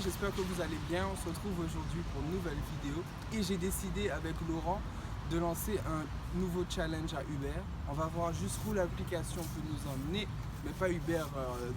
j'espère que vous allez bien. On se retrouve aujourd'hui pour une nouvelle vidéo et j'ai décidé avec Laurent de lancer un nouveau challenge à Uber. On va voir jusqu'où l'application peut nous emmener, mais pas Uber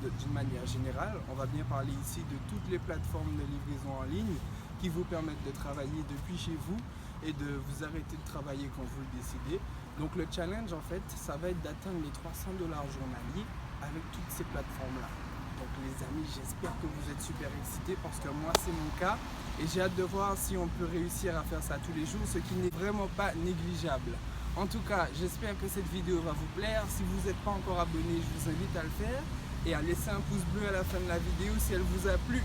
d'une manière générale. On va bien parler ici de toutes les plateformes de livraison en ligne qui vous permettent de travailler depuis chez vous et de vous arrêter de travailler quand vous le décidez. Donc le challenge en fait, ça va être d'atteindre les 300 $ journaliers avec toutes ces plateformes-là. Donc les amis, j'espère que vous êtes super excités parce que moi c'est mon cas et j'ai hâte de voir si on peut réussir à faire ça tous les jours, ce qui n'est vraiment pas négligeable. En tout cas, j'espère que cette vidéo va vous plaire. Si vous n'êtes pas encore abonné, je vous invite à le faire et à laisser un pouce bleu à la fin de la vidéo si elle vous a plu.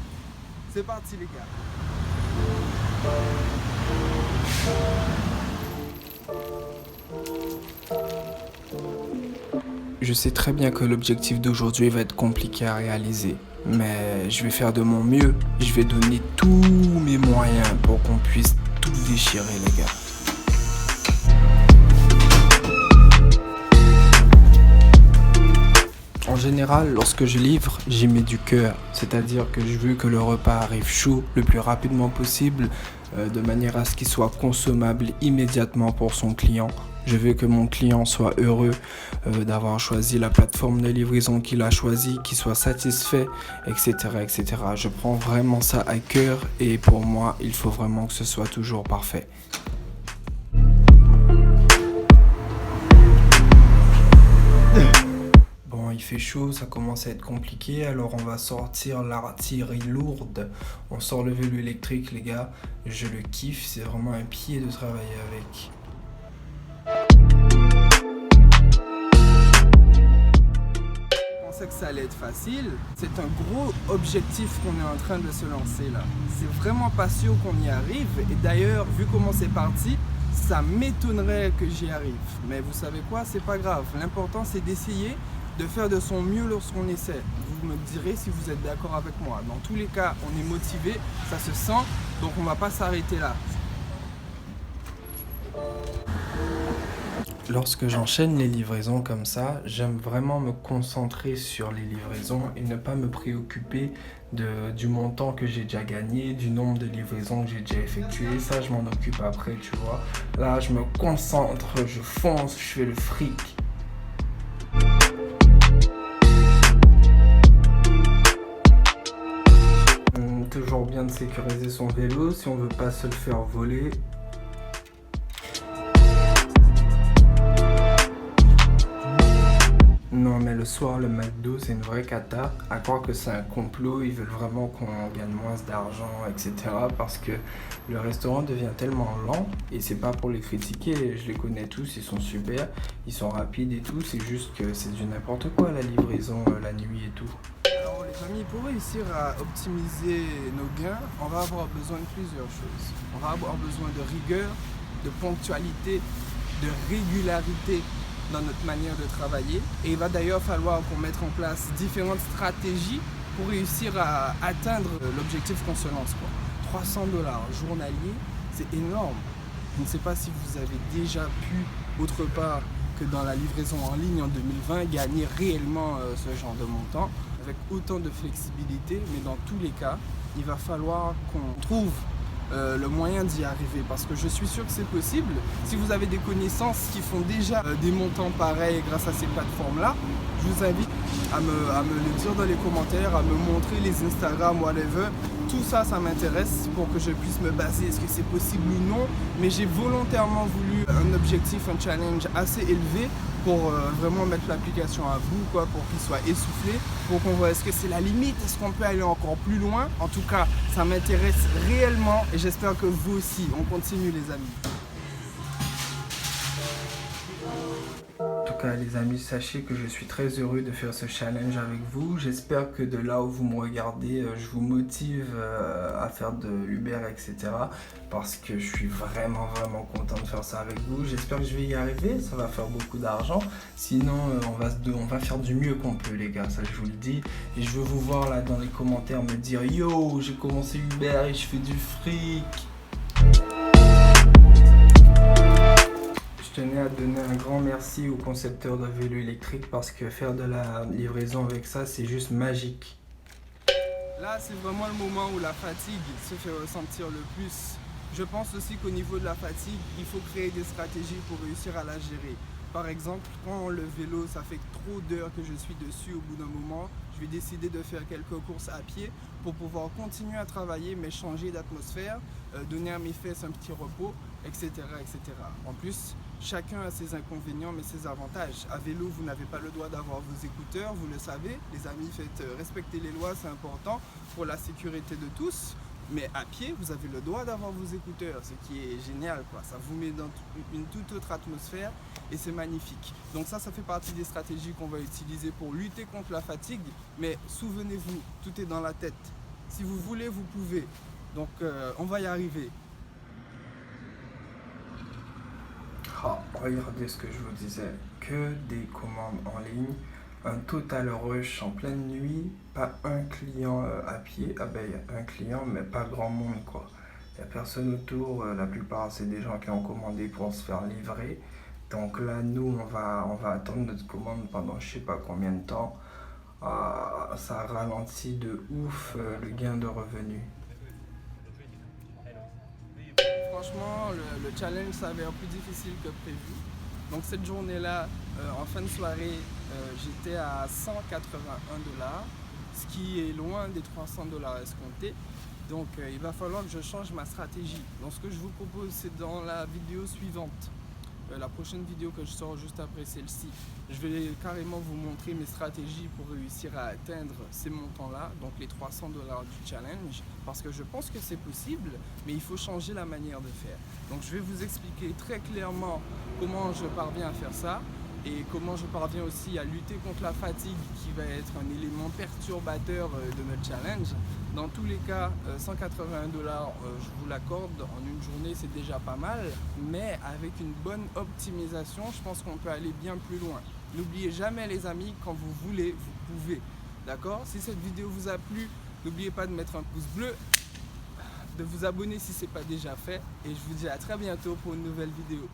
C'est parti les gars. Je sais très bien que l'objectif d'aujourd'hui va être compliqué à réaliser, mais je vais faire de mon mieux. Je vais donner tous mes moyens pour qu'on puisse tout déchirer les gars. En général, lorsque je livre, j'y mets du cœur, c'est-à-dire que je veux que le repas arrive chaud le plus rapidement possible, de manière à ce qu'il soit consommable immédiatement pour son client. Je veux que mon client soit heureux d'avoir choisi la plateforme de livraison qu'il a choisie, qu'il soit satisfait, etc., etc. Je prends vraiment ça à cœur et pour moi, il faut vraiment que ce soit toujours parfait. Bon, il fait chaud, ça commence à être compliqué, alors on va sortir l'artillerie lourde. On sort le vélo électrique, les gars. Je le kiffe, c'est vraiment un pied de travailler avec. Que ça allait être facile, c'est un gros objectif qu'on est en train de se lancer là. C'est vraiment pas sûr qu'on y arrive et d'ailleurs, vu comment c'est parti, ça m'étonnerait que j'y arrive. Mais vous savez quoi, c'est pas grave. L'important c'est d'essayer de faire de son mieux lorsqu'on essaie. Vous me direz si vous êtes d'accord avec moi. Dans tous les cas, on est motivé, ça se sent, donc on va pas s'arrêter là. Lorsque j'enchaîne les livraisons comme ça, j'aime vraiment me concentrer sur les livraisons et ne pas me préoccuper du montant que j'ai déjà gagné, du nombre de livraisons que j'ai déjà effectuées. Ça, je m'en occupe après, tu vois. Là, je me concentre, je fonce, je fais le fric. Toujours bien de sécuriser son vélo si on veut pas se le faire voler. Non mais le soir le McDo c'est une vraie cata, à croire que c'est un complot, ils veulent vraiment qu'on gagne moins d'argent etc. Parce que le restaurant devient tellement lent et c'est pas pour les critiquer, je les connais tous, ils sont super, ils sont rapides et tout, c'est juste que c'est du n'importe quoi la livraison la nuit et tout. Alors les amis, pour réussir à optimiser nos gains, on va avoir besoin de plusieurs choses. On va avoir besoin de rigueur, de ponctualité, de régularité dans notre manière de travailler et il va d'ailleurs falloir qu'on mette en place différentes stratégies pour réussir à atteindre l'objectif qu'on se lance quoi. 300 $ journaliers, c'est énorme. Je ne sais pas si vous avez déjà pu autre part que dans la livraison en ligne en 2020 gagner réellement ce genre de montant avec autant de flexibilité, mais dans tous les cas il va falloir qu'on trouve le moyen d'y arriver parce que je suis sûr que c'est possible. Si vous avez des connaissances qui font déjà des montants pareils grâce à ces plateformes là, je vous invite à me le dire dans les commentaires, à me montrer les Instagram, whatever. Tout ça, ça m'intéresse pour que je puisse me baser, est-ce que c'est possible ou non. Mais j'ai volontairement voulu un objectif, un challenge assez élevé pour vraiment mettre l'application à bout, quoi, pour qu'il soit essoufflé, pour qu'on voit est-ce que c'est la limite, est-ce qu'on peut aller encore plus loin. En tout cas, ça m'intéresse réellement et j'espère que vous aussi. On continue les amis. En tout cas les amis, sachez que je suis très heureux de faire ce challenge avec vous. J'espère que de là où vous me regardez, je vous motive à faire de Uber, etc. Parce que je suis vraiment content de faire ça avec vous. J'espère que je vais y arriver, ça va faire beaucoup d'argent. Sinon, on va faire du mieux qu'on peut les gars, ça je vous le dis. Et je veux vous voir là dans les commentaires me dire « Yo, j'ai commencé Uber et je fais du fric ». Je tenais à donner un grand merci aux concepteurs de vélo électrique parce que faire de la livraison avec ça, c'est juste magique. Là, c'est vraiment le moment où la fatigue se fait ressentir le plus. Je pense aussi qu'au niveau de la fatigue, il faut créer des stratégies pour réussir à la gérer. Par exemple, quand le vélo, ça fait trop d'heures que je suis dessus, au bout d'un moment, je vais décider de faire quelques courses à pied pour pouvoir continuer à travailler, mais changer d'atmosphère, donner à mes fesses un petit repos, etc., etc. En plus, chacun a ses inconvénients, mais ses avantages. À vélo, vous n'avez pas le droit d'avoir vos écouteurs, vous le savez. Les amis, faites respecter les lois, c'est important pour la sécurité de tous. Mais à pied, vous avez le droit d'avoir vos écouteurs, ce qui est génial, quoi. Ça vous met dans une toute autre atmosphère et c'est magnifique. Donc ça fait partie des stratégies qu'on va utiliser pour lutter contre la fatigue. Mais souvenez-vous, tout est dans la tête. Si vous voulez, vous pouvez. Donc on va y arriver. Ah, regardez ce que je vous disais, que des commandes en ligne, un total rush en pleine nuit, pas un client à pied, ah ben il y a un client mais pas grand monde quoi. Il n'y a personne autour, la plupart c'est des gens qui ont commandé pour se faire livrer. Donc là nous on va attendre notre commande pendant je sais pas combien de temps. Ah, ça ralentit de ouf le gain de revenus. Franchement, le challenge s'avère plus difficile que prévu. Donc cette journée-là, en fin de soirée, j'étais à 181 $, ce qui est loin des 300 $ escomptés. Donc il va falloir que je change ma stratégie. Donc ce que je vous propose, c'est dans la vidéo suivante. La prochaine vidéo que je sors juste après celle-ci, je vais carrément vous montrer mes stratégies pour réussir à atteindre ces montants-là, donc les 300 $ du challenge, parce que je pense que c'est possible, mais il faut changer la manière de faire. Donc je vais vous expliquer très clairement comment je parviens à faire ça et comment je parviens aussi à lutter contre la fatigue qui va être un élément perturbateur de notre challenge. Dans tous les cas, 181 $, je vous l'accorde, en une journée c'est déjà pas mal, mais avec une bonne optimisation, je pense qu'on peut aller bien plus loin. N'oubliez jamais les amis, quand vous voulez, vous pouvez. D'accord? Si cette vidéo vous a plu, n'oubliez pas de mettre un pouce bleu, de vous abonner si ce n'est pas déjà fait, et je vous dis à très bientôt pour une nouvelle vidéo.